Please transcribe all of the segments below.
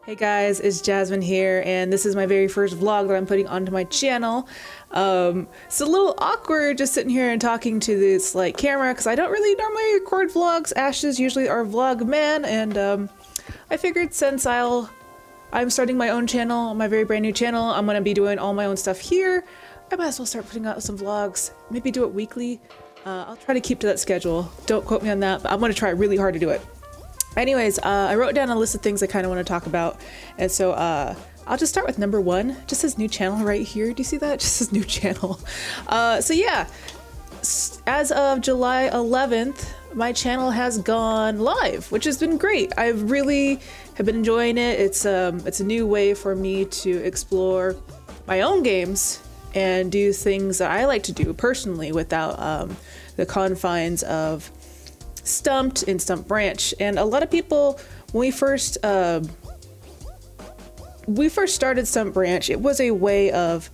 Hey guys, it's Jasmine here, and this is my very first vlog that I'm putting onto my channel. It's a little awkward just sitting here and talking to this camera because I don't really normally record vlogs. Ash is usually our vlog man, and I figured since I'm starting my own channel, my very brand new channel, I'm gonna be doing all my own stuff here. I might as well start putting out some vlogs, maybe do it weekly. I'll try to keep to that schedule. Don't quote me on that, but I'm gonna try really hard to do it. Anyways, I wrote down a list of things I kind of want to talk about, and so I'll just start with number one. Just says new channel right here. Do you see that? Just says new channel. So yeah, as of July 11th, my channel has gone live, which has been great. I really have been enjoying it. It's a new way for me to explore my own games and do things that I like to do personally without the confines of Stumpt and Stumpt Branch. And a lot of people, when we first started Stumpt Branch, it was a way of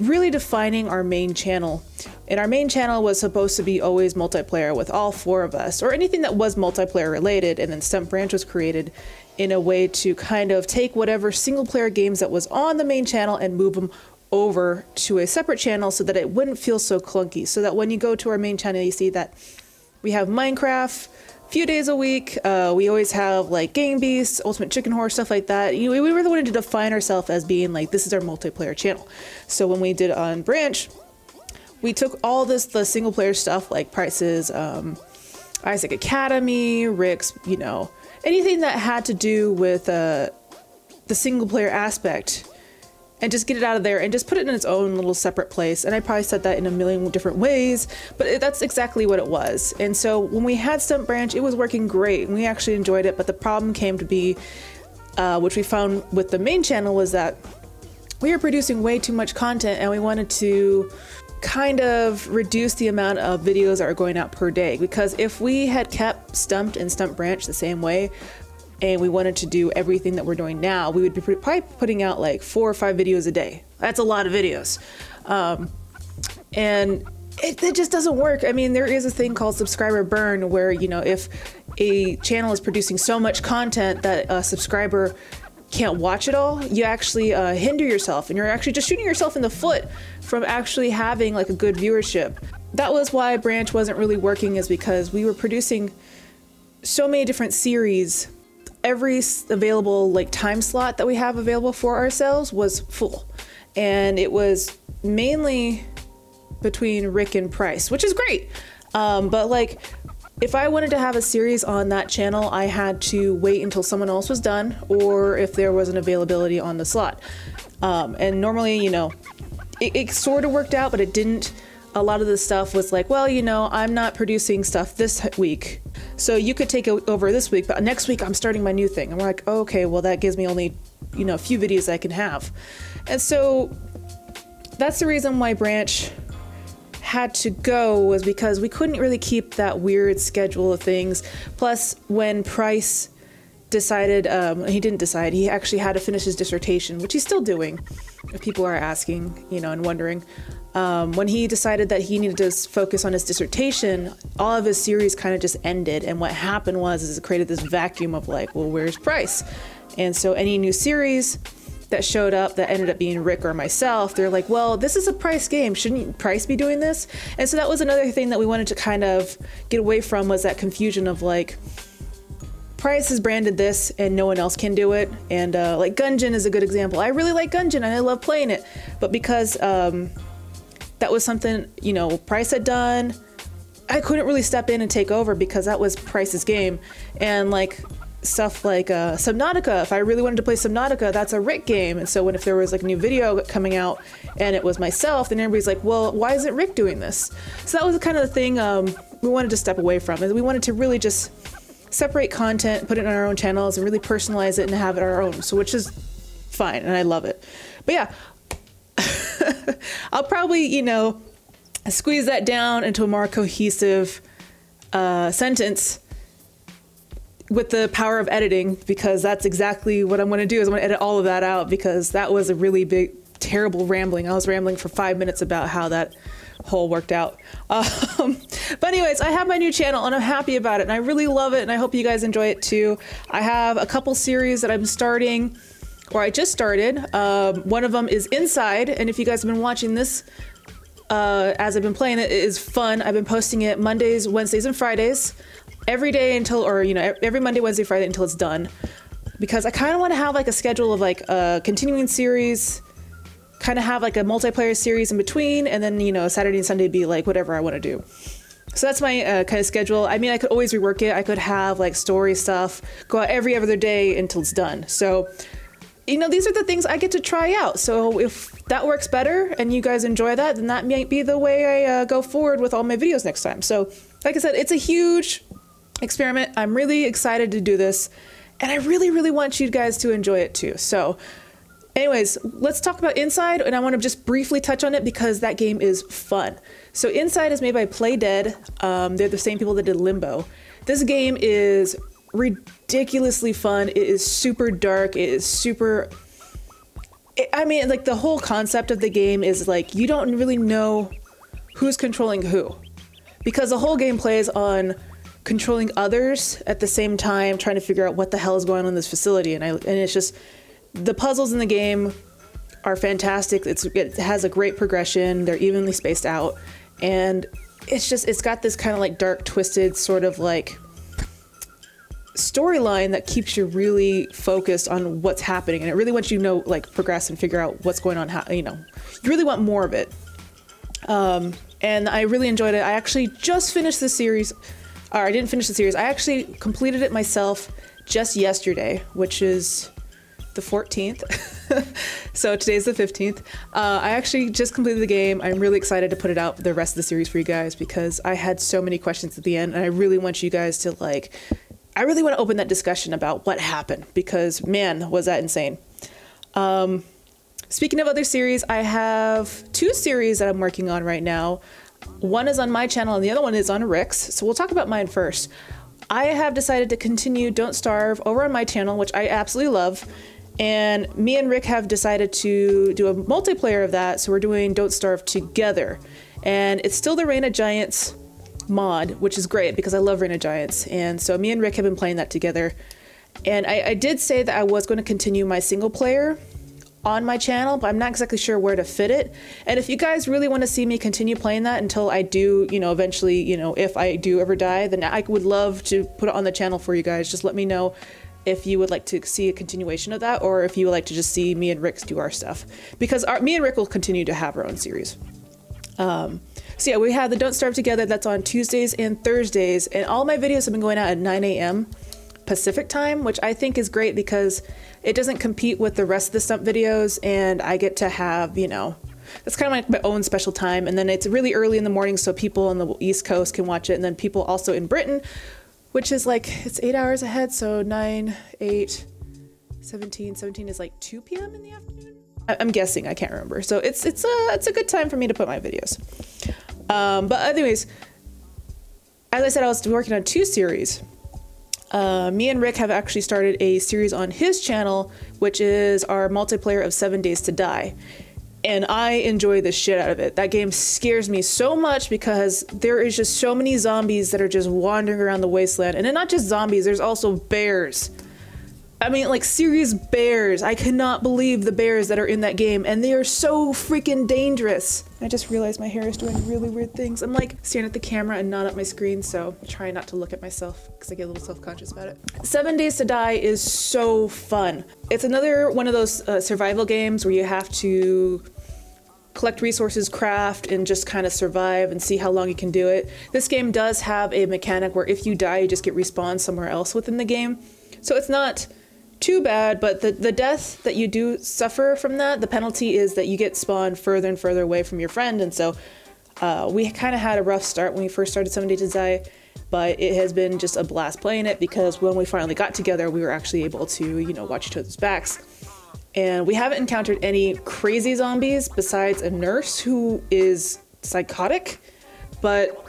really defining our main channel. And our main channel was supposed to be always multiplayer with all four of us, or anything that was multiplayer related. And then Stumpt Branch was created in a way to kind of take whatever single player games that was on the main channel and move them over to a separate channel so that it wouldn't feel so clunky. So that when you go to our main channel, you see that we have Minecraft a few days a week. We always have Game Beasts, Ultimate Chicken Horse, stuff like that. We really wanted to define ourselves as being this is our multiplayer channel. So when we did on Branch, we took all the single player stuff like Prices, Isaac Academy, Rik's, anything that had to do with the single player aspect, and just get it out of there and just put it in its own little separate place. And I probably said that in a million different ways, but that's exactly what it was. And so when we had Stumpt Branch, it was working great and we actually enjoyed it. But the problem came to be, which we found with the main channel, was that we were producing way too much content and we wanted to kind of reduce the amount of videos that are going out per day. Because if we had kept Stumpt and Stumpt Branch the same way, and we wanted to do everything that we're doing now, we would be probably putting out 4 or 5 videos a day. That's a lot of videos. And it just doesn't work. I mean, there is a thing called subscriber burn where, if a channel is producing so much content that a subscriber can't watch it all, you actually hinder yourself, and you're actually just shooting yourself in the foot from actually having a good viewership. That was why Branch wasn't really working, is because we were producing so many different series. Every available time slot that we have available for ourselves was full, and it was mainly between Rik and Price, which is great. But if I wanted to have a series on that channel, I had to wait until someone else was done, or if there was an availability on the slot. And normally, it sort of worked out, but it didn't. A lot of the stuff was well, I'm not producing stuff this week, so you could take it over this week, but next week I'm starting my new thing. And we're like, oh, okay, well, that gives me only, a few videos I can have. And so that's the reason why Branch had to go, was because we couldn't really keep that weird schedule of things. Plus, when Price decided, he didn't decide, he actually had to finish his dissertation, which he's still doing, if people are asking, and wondering. When he decided that he needed to focus on his dissertation, all of his series kind of just ended. And what happened is it created this vacuum of well, where's Price? And so any new series that showed up that ended up being Rik or myself, they're like, well, this is a Price game. Shouldn't Price be doing this? And so that was another thing that we wanted to kind of get away from, was that confusion of Price has branded this and no one else can do it. And Gungeon is a good example. I really like Gungeon and I love playing it, but because that was something, Price had done, I couldn't really step in and take over because that was Price's game. And stuff like Subnautica, if I really wanted to play Subnautica, that's a Rik game. And so if there was a new video coming out and it was myself, then everybody's like, well, why isn't Rik doing this? So that was kind of the thing we wanted to step away from. We wanted to really just separate content, put it on our own channels, and really personalize it and have it our own. So which is fine, and I love it. But yeah, I'll probably, squeeze that down into a more cohesive sentence with the power of editing, because that's exactly what I'm going to do, is I'm going to edit all of that out, because that was a really big, terrible rambling. I was rambling for 5 minutes about how that whole worked out. But anyways, I have my new channel and I'm happy about it and I really love it and I hope you guys enjoy it too. I have a couple series that I'm starting, or I just started. One of them is Inside, and if you guys have been watching this as I've been playing it, it is fun. I've been posting it Mondays, Wednesdays, and Fridays every day until, or you know, every Monday, Wednesday, Friday until it's done. Because I kind of want to have like a schedule of like a continuing series, kind of have like a multiplayer series in between, and then, you know, Saturday and Sunday be like whatever I want to do. So that's my kind of schedule. I mean, I could always rework it. I could have like story stuff go out every other day until it's done. So, you know, these are the things I get to try out. So if that works better and you guys enjoy that, then that might be the way I go forward with all my videos next time. So like I said, it's a huge experiment. I'm really excited to do this and I really, really want you guys to enjoy it too. So anyways, let's talk about Inside, and I want to just briefly touch on it because that game is fun. So Inside is made by Play Dead. They're the same people that did Limbo. This game is ridiculously fun. It is super dark. It is super... I mean, like the whole concept of the game is like you don't really know who's controlling who, because the whole game plays on controlling others at the same time, trying to figure out what the hell is going on in this facility. And it's just... The puzzles in the game are fantastic. It has a great progression. They're evenly spaced out. And it's got this kind of like dark, twisted sort of like storyline that keeps you really focused on what's happening. And it really wants you to know, like, progress and figure out what's going on. How, you know, you really want more of it. And I really enjoyed it. I actually just finished the series. Or I didn't finish the series. I actually completed it myself just yesterday, which is the 14th. So today's the 15th. I actually just completed the game. I'm really excited to put it out, the rest of the series, for you guys, because I had so many questions at the end and I really want you guys to I really want to open that discussion about what happened, because man, was that insane. Speaking of other series, I have 2 series that I'm working on right now. One is on my channel and the other one is on Rik's. So we'll talk about mine first. I have decided to continue Don't Starve over on my channel, which I absolutely love. And me and Rik have decided to do a multiplayer of that, so we're doing Don't Starve together. And it's still the Reign of Giants mod, which is great because I love Reign of Giants. And so me and Rik have been playing that together. And I did say that I was going to continue my single player on my channel, but I'm not exactly sure where to fit it. And if you guys really want to see me continue playing that until I do, you know, eventually, you know, if I do ever die, then I would love to put it on the channel for you guys. Just let me know if you would like to see a continuation of that, or if you would like to just see me and Rik do our stuff, because me and Rik will continue to have our own series. So yeah, we have the Don't Starve together. That's on Tuesdays and Thursdays, and all my videos have been going out at 9 a.m. Pacific time, which I think is great because it doesn't compete with the rest of the Stumpt videos, and I get to have, you know, that's kind of like my own special time. And then it's really early in the morning, so people on the East Coast can watch it, and then people also in Britain, which is like, it's 8 hours ahead, so 9, 8, 17 is like 2 p.m. in the afternoon? I'm guessing, I can't remember. So it's a good time for me to put my videos. But anyways, as I said, I was working on 2 series. Me and Rik have actually started a series on his channel, which is our multiplayer of 7 Days to Die. And I enjoy the shit out of it. That game scares me so much because there is just so many zombies that are just wandering around the wasteland. And they're not just zombies, there's also bears. I mean, like serious bears. I cannot believe the bears that are in that game, and they are so freaking dangerous. I just realized my hair is doing really weird things. I'm like staring at the camera and not at my screen, so I'm trying not to look at myself because I get a little self-conscious about it. 7 Days to Die is so fun. It's another one of those survival games where you have to collect resources, craft, and just kind of survive and see how long you can do it. This game does have a mechanic where if you die, you just get respawned somewhere else within the game. So it's not too bad, but the death that you do suffer from that, the penalty is that you get spawned further and further away from your friend. And so we kind of had a rough start when we first started 7 Days to Die, but it has been just a blast playing it because when we finally got together, we were actually able to, you know, watch each other's backs. And we haven't encountered any crazy zombies besides a nurse who is psychotic, but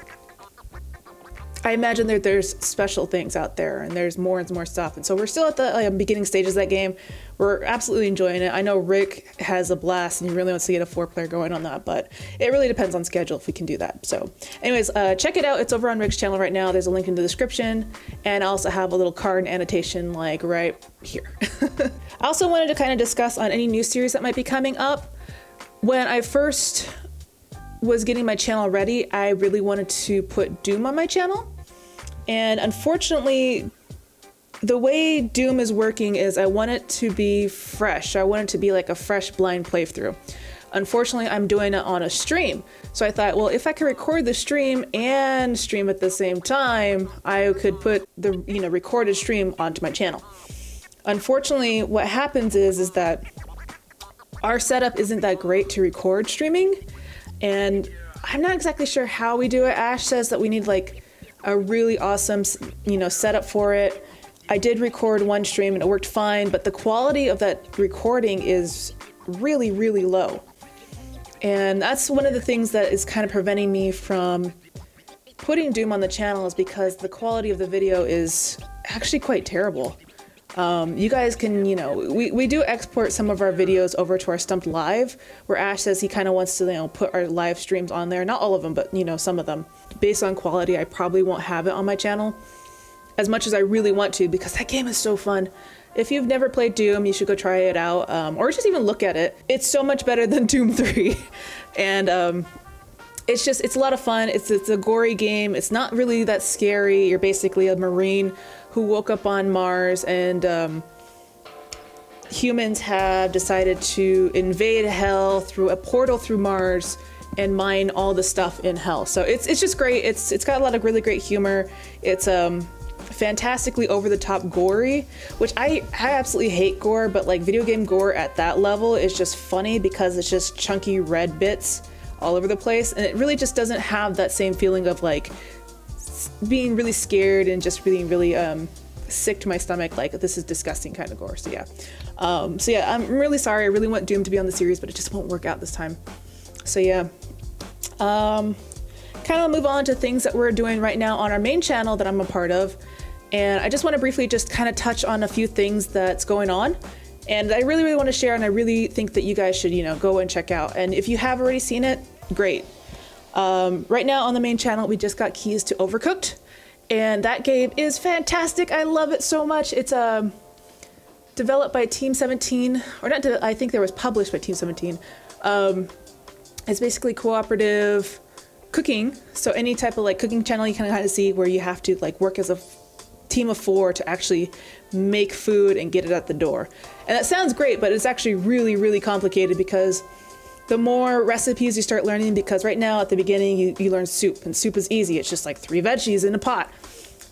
I imagine that there's special things out there and there's more and more stuff. And so we're still at the beginning stages of that game. We're absolutely enjoying it. I know Rik has a blast and he really wants to get a 4-player going on that, but it really depends on schedule if we can do that. So anyways, check it out. It's over on Rik's channel right now. There's a link in the description, and I also have a little card and annotation like right here. I also wanted to kind of discuss on any new series that might be coming up. When I first was getting my channel ready, I really wanted to put Doom on my channel. And unfortunately, the way Doom is working is I want it to be fresh. I want it to be like a fresh blind playthrough. Unfortunately, I'm doing it on a stream. So I thought, well, if I could record the stream and stream at the same time, I could put the recorded stream onto my channel. Unfortunately, what happens is that our setup isn't that great to record streaming, and I'm not exactly sure how we do it. Ash says that we need like a really awesome, setup for it. I did record one stream and it worked fine, but the quality of that recording is really, really low. And that's one of the things that is kind of preventing me from putting Doom on the channel, is because the quality of the video is actually quite terrible. You guys can, we do export some of our videos over to our Stumpt Live, where Ash says he kind of wants to, put our live streams on there. Not all of them, but, some of them. Based on quality, I probably won't have it on my channel as much as I really want to, because that game is so fun. If you've never played Doom, you should go try it out, or just even look at it. It's so much better than Doom 3. And it's a lot of fun. It's a gory game. It's not really that scary. You're basically a Marine who woke up on Mars, and humans have decided to invade hell through a portal through Mars and mine all the stuff in hell. So it's just great. It's got a lot of really great humor. It's fantastically over-the-top gory, which I absolutely hate gore, but like video game gore at that level is just funny because it's just chunky red bits all over the place, and it really just doesn't have that same feeling of like being really scared and just being really sick to my stomach, like this is disgusting kind of gore. So yeah, I'm really sorry. I really want Doom to be on the series, but it just won't work out this time. So yeah, kind of move on to things that we're doing right now on our main channel that I'm a part of, and I just want to briefly just kind of touch on a few things that's going on, and I really want to share, and I really think that you guys should go and check out. And if you have already seen it, great. Right now on the main channel, we just got keys to Overcooked, and that game is fantastic. I love it so much. It's developed by Team 17, or not, I think there was published by Team 17. It's basically cooperative cooking. So any type of like cooking channel you can kind of see where you have to like work as a team of 4 to actually make food and get it at the door. And that sounds great, but it's actually really, really complicated, because the more recipes you start learning, because right now at the beginning you learn soup, and soup is easy. It's just like 3 veggies in a pot.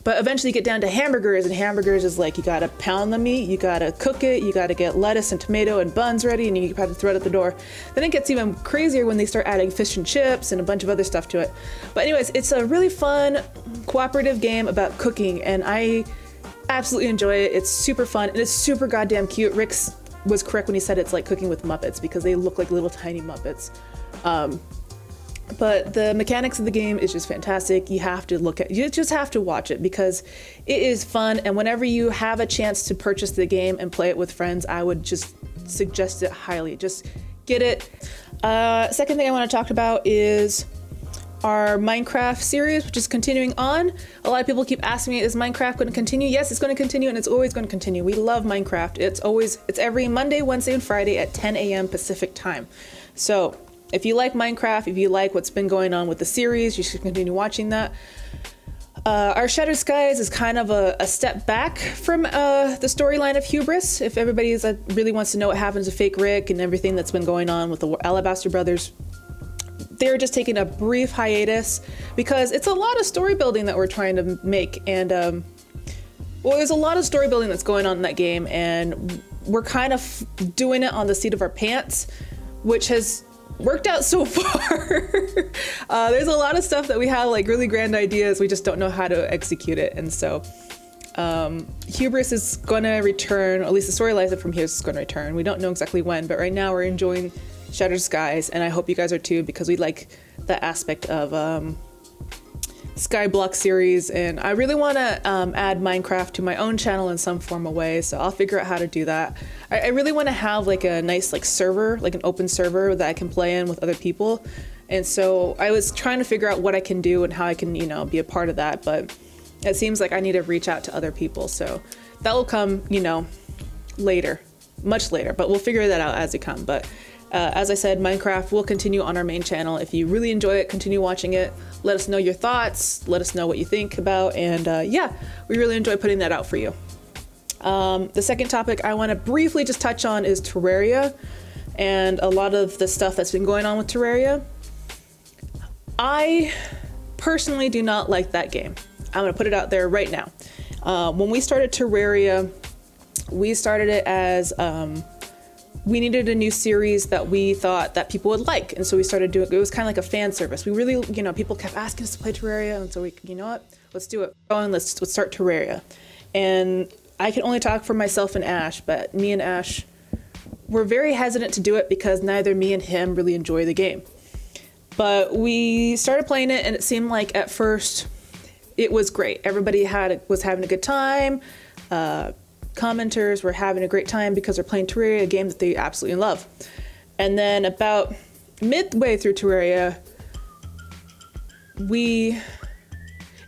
But eventually you get down to hamburgers, and hamburgers is like you gotta pound the meat, you gotta cook it, you gotta get lettuce and tomato and buns ready, and you have to throw it at the door. Then it gets even crazier when they start adding fish and chips and a bunch of other stuff to it. But anyways, it's a really fun cooperative game about cooking, and I absolutely enjoy it. It's super fun, and it's super goddamn cute. Rik was correct when he said it's like cooking with Muppets, because they look like little tiny Muppets. But the mechanics of the game is just fantastic. You just have to watch it, because it is fun. And whenever you have a chance to purchase the game and play it with friends, I would just suggest it highly. Just get it. Second thing I want to talk about is our Minecraft series, which is continuing on. A lot of people keep asking me, is Minecraft going to continue? Yes, it's going to continue, and it's always going to continue. We love Minecraft. It's every Monday, Wednesday, and Friday at 10 a.m. Pacific time. So if you like Minecraft, if you like what's been going on with the series, you should continue watching that. Our Shattered Skies is kind of a step back from the storyline of Hubris. If everybody really wants to know what happens to Fake Rik and everything that's been going on with the Alabaster Brothers, they're just taking a brief hiatus, because it's a lot of story building that we're trying to make. And well, there's a lot of story building that's going on in that game, and we're kind of doing it on the seat of our pants, which has worked out so far. There's a lot of stuff that we have, like really grand ideas, we just don't know how to execute it. And so Hubris is gonna return, or at least the storyline from Hubris is gonna return. We don't know exactly when, but right now we're enjoying Shattered Skies, and I hope you guys are too, because we like the aspect of Skyblock series, and I really want to add Minecraft to my own channel in some form of way, so I'll figure out how to do that. I really want to have like a nice like server, like an open server that I can play in with other people, and so I was trying to figure out what I can do and how I can, you know, be a part of that, but it seems like I need to reach out to other people, so that will come, you know, later, much later, but we'll figure that out as it comes. But as I said, Minecraft will continue on our main channel. If you really enjoy it, continue watching it. Let us know your thoughts. Let us know what you think about. And yeah, we really enjoy putting that out for you. The second topic I want to briefly just touch on is Terraria and a lot of the stuff that's been going on with Terraria. I personally do not like that game. I'm going to put it out there right now. When we started Terraria, we started it as we needed a new series that we thought that people would like, and so we started doing it. It was kind of like a fan service. We really, you know, people kept asking us to play Terraria, and so we, you know what, let's do it. Go on, let's start Terraria. And I can only talk for myself and Ash, but me and Ash were very hesitant to do it because neither me and him really enjoy the game. But we started playing it, and it seemed like at first it was great. Everybody was having a good time. Commenters were having a great time because they're playing Terraria, a game that they absolutely love. And then about midway through Terraria,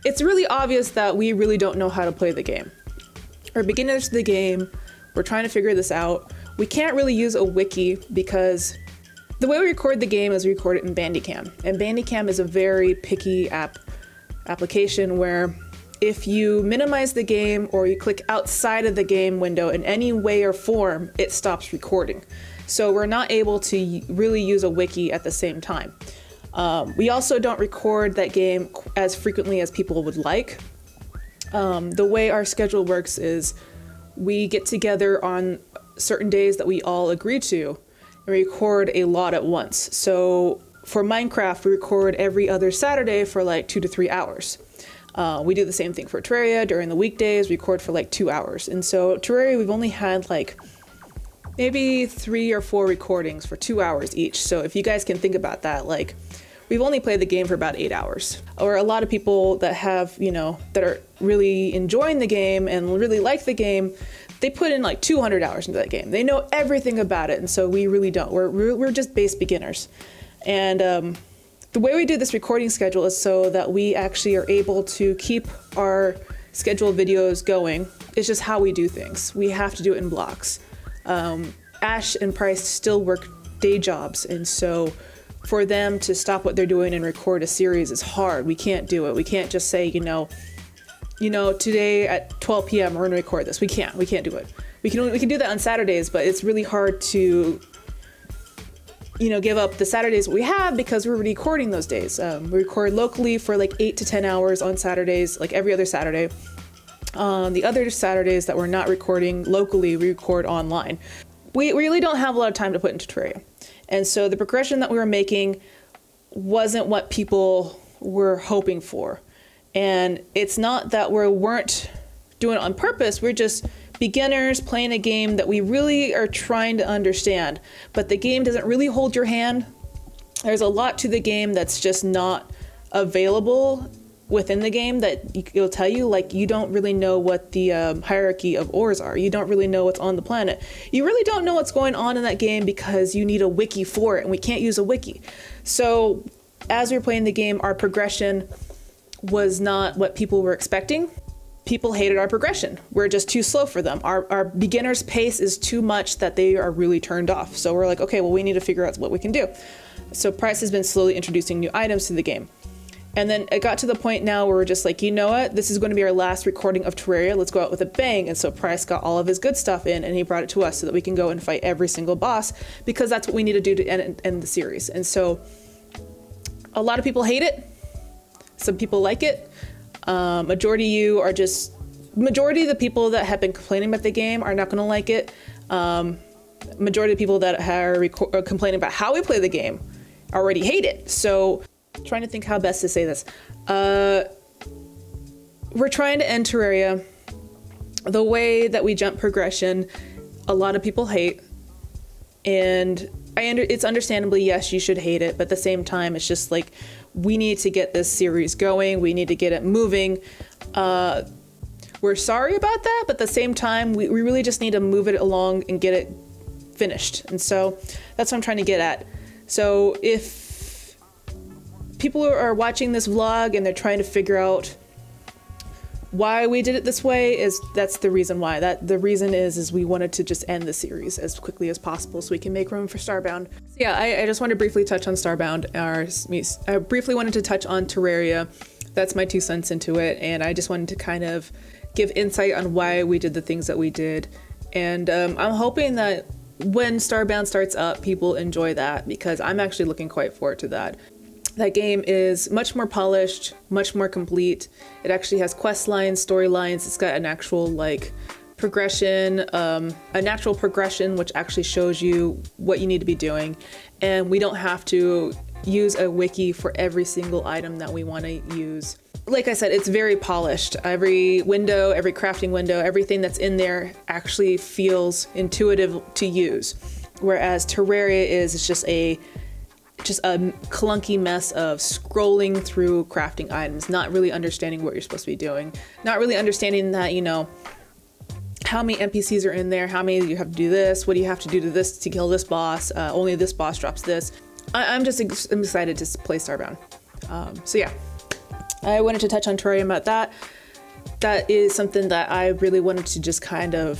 it's really obvious that we really don't know how to play the game. We're beginners to the game. We're trying to figure this out. We can't really use a wiki because the way we record the game is we record it in Bandicam. And Bandicam is a very picky application where if you minimize the game or you click outside of the game window in any way or form, it stops recording. So we're not able to really use a wiki at the same time. We also don't record that game as frequently as people would like. The way our schedule works is we get together on certain days that we all agree to and record a lot at once. So for Minecraft, we record every other Saturday for like 2 to 3 hours. We do the same thing for Terraria. During the weekdays, we record for like 2 hours. And so Terraria, we've only had like maybe 3 or 4 recordings for 2 hours each. So if you guys can think about that, like we've only played the game for about 8 hours. Or a lot of people that have, you know, that are really enjoying the game and really like the game, they put in like 200 hours into that game. They know everything about it. And so we really don't. We're just base beginners. And the way we do this recording schedule is so that we actually are able to keep our scheduled videos going. It's just how we do things. We have to do it in blocks. Ash and Price still work day jobs, and so for them to stop what they're doing and record a series is hard. We can't do it. We can't just say, you know, today at 12 p.m. we're gonna record this. We can't do it. We can do that on Saturdays, but it's really hard to, you know, give up the Saturdays we have because we're recording those days. We record locally for like 8 to 10 hours on Saturdays, like every other Saturday. The other Saturdays that we're not recording locally, we record online. We really don't have a lot of time to put into Terraria. And so the progression that we were making wasn't what people were hoping for. And it's not that we weren't doing it on purpose, we're just beginners playing a game that we really are trying to understand, but the game doesn't really hold your hand. There's a lot to the game that's just not available within the game that it'll tell you, like you don't really know what the hierarchy of ores are. You don't really know what's on the planet. You really don't know what's going on in that game because you need a wiki for it, and we can't use a wiki. So as we were playing the game, our progression was not what people were expecting. People hated our progression. We're just too slow for them. Our beginner's pace is too much that they are really turned off. So we're like, okay, well, we need to figure out what we can do. So Price has been slowly introducing new items to the game. And then it got to the point now where we're just like, you know what? This is going to be our last recording of Terraria. Let's go out with a bang. And so Price got all of his good stuff in and he brought it to us so that we can go and fight every single boss, because that's what we need to do to end the series. And so a lot of people hate it. Some people like it. Majority of the people that have been complaining about the game are not going to like it. Majority of the people that are complaining about how we play the game already hate it. So trying to think how best to say this. We're trying to end Terraria. The way that we jump progression, a lot of people hate. And it's understandably, yes, you should hate it. But at the same time, it's just like, we need to get this series going. We need to get it moving. We're sorry about that, but at the same time, we really just need to move it along and get it finished. And so that's what I'm trying to get at. So if people are watching this vlog and they're trying to figure out why we did it this way, that's the reason why. The reason is we wanted to just end the series as quickly as possible so we can make room for Starbound. So yeah, I just wanted to briefly touch on Starbound. I briefly wanted to touch on Terraria. That's my 2 cents into it, and I just wanted to kind of give insight on why we did the things that we did. And I'm hoping that when Starbound starts up, people enjoy that, because I'm actually looking quite forward to that. That game is much more polished, much more complete. It actually has quest lines, storylines. It's got an actual like progression, a natural progression, which actually shows you what you need to be doing. And we don't have to use a wiki for every single item that we want to use. Like I said, it's very polished. Every window, every crafting window, everything that's in there actually feels intuitive to use. Whereas Terraria is just a clunky mess of scrolling through crafting items, not really understanding what you're supposed to be doing, not really understanding that, you know, how many NPCs are in there, how many you have to do this, what do you have to do to this to kill this boss, only this boss drops this. I'm excited to play Starbound. So yeah, I wanted to touch on Terraria about that. That is something that I really wanted to just kind of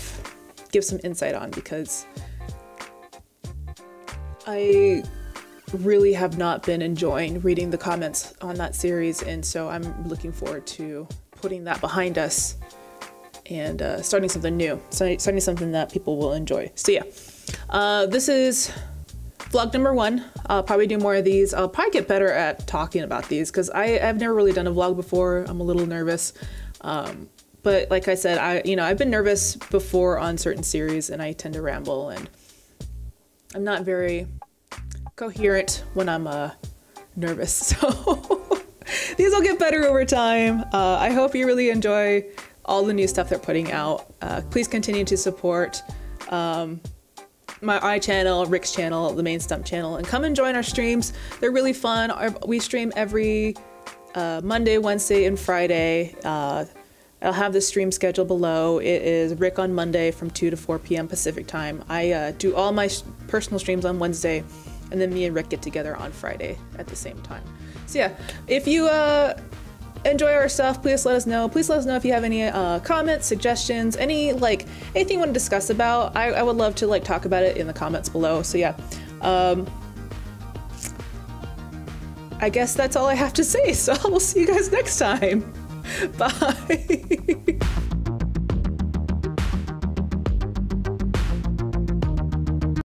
give some insight on, because I really have not been enjoying reading the comments on that series, and so I'm looking forward to putting that behind us and starting something new, starting something that people will enjoy. So yeah, this is vlog number 1. I'll probably do more of these. I'll probably get better at talking about these, because I've never really done a vlog before. I'm a little nervous, but like I said, I've been nervous before on certain series, and I tend to ramble, and I'm not very coherent when I'm nervous, so these will get better over time. I hope you really enjoy all the new stuff they're putting out. Please continue to support my channel, Rik's channel, the main Stumpt channel, and come and join our streams. They're really fun. We stream every Monday, Wednesday, and Friday. I'll have the stream schedule below. It is Rik on Monday from 2 to 4 p.m. Pacific time. I do all my personal streams on Wednesday, and then me and Rik get together on Friday at the same time. So yeah, if you enjoy our stuff, please let us know. Please let us know if you have any comments, suggestions, anything you want to discuss about. I would love to talk about it in the comments below. So yeah, I guess that's all I have to say. So we'll see you guys next time. Bye.